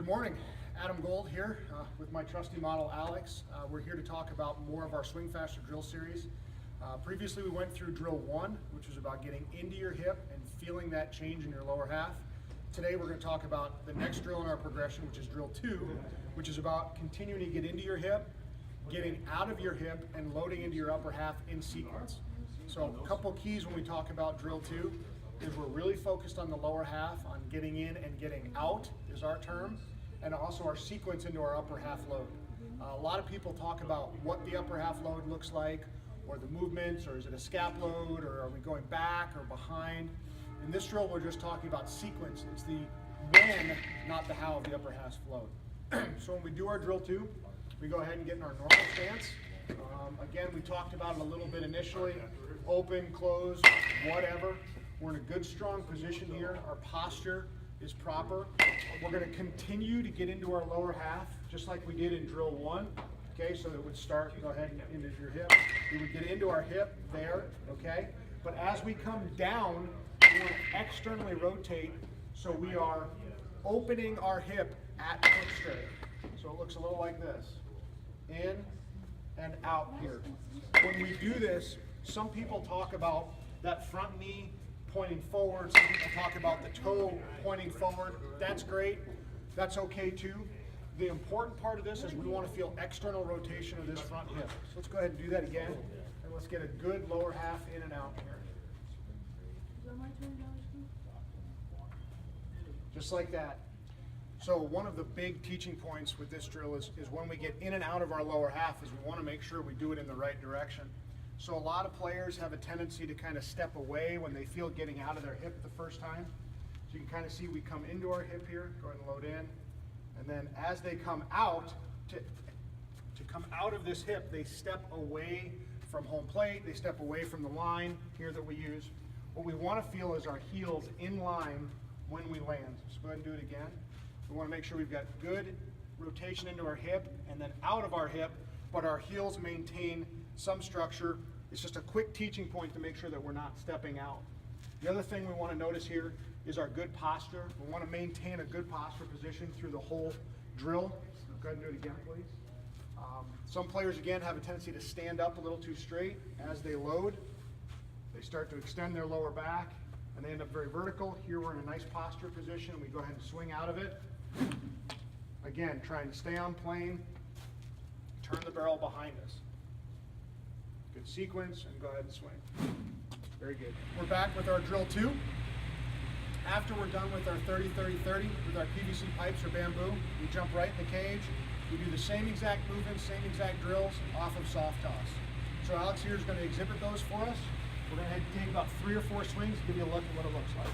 Good morning, Adam Gold here with my trusty model Alex. We're here to talk about more of our SwingFaster drill series. Previously we went through drill 1, which was about getting into your hip and feeling that change in your lower half. Today we're going to talk about the next drill in our progression, which is drill 2, which is about continuing to get into your hip, getting out of your hip, and loading into your upper half in sequence. So a couple keys when we talk about drill 2 is we're really focused on the lower half, on getting in and getting out is our term, and also our sequence into our upper half load. A lot of people talk about what the upper half load looks like, or the movements, or is it a scap load, or are we going back or behind. In this drill we're just talking about sequence. It's the when, not the how of the upper half load. So when we do our drill 2, we go ahead and get in our normal stance. Again, we talked about it a little bit initially. Open, close, whatever. We're in a good, strong position here. Our posture is proper. We're going to continue to get into our lower half, just like we did in drill 1. Okay, so it would start, go ahead and into your hip. We would get into our hip there, okay? But as we come down, we want to externally rotate so we are opening our hip at foot straight. So it looks a little like this. In and out here. When we do this, some people talk about that front knee pointing forward. Some people talk about the toe pointing forward. That's great. That's okay too. The important part of this is we want to feel external rotation of this front hip. So let's go ahead and do that again. And let's get a good lower half in and out here. Just like that. So one of the big teaching points with this drill is when we get in and out of our lower half is we want to make sure we do it in the right direction. So a lot of players have a tendency to kind of step away when they feel getting out of their hip the first time. So you can kind of see we come into our hip here, go ahead and load in, and then as they come out, to come out of this hip, they step away from home plate, they step away from the line here that we use. What we want to feel is our heels in line when we land. So go ahead and do it again. We want to make sure we've got good rotation into our hip and then out of our hip, but our heels maintain some structure. It's just a quick teaching point to make sure that we're not stepping out. The other thing we want to notice here is our good posture. We want to maintain a good posture position through the whole drill. Go ahead and do it again, please. Some players, again, have a tendency to stand up a little too straight as they load. They start to extend their lower back, and they end up very vertical. Here we're in a nice posture position. We go ahead and swing out of it. Again, trying to stay on plane, turn the barrel behind us. Good sequence, and go ahead and swing. Very good. We're back with our drill 2. After we're done with our 30-30-30 with our PVC pipes or bamboo, we jump right in the cage. We do the same exact movements, same exact drills off of soft toss. So Alex here is going to exhibit those for us. We're going to take about 3 or 4 swings to give you a look at what it looks like.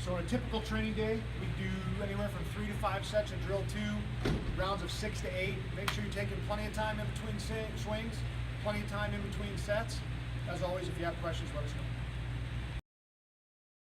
So on a typical training day, we do anywhere from 3 to 5 sets of drill 2, rounds of 6 to 8. Make sure you're taking plenty of time in between swings, plenty of time in between sets. As always, if you have questions, let us know.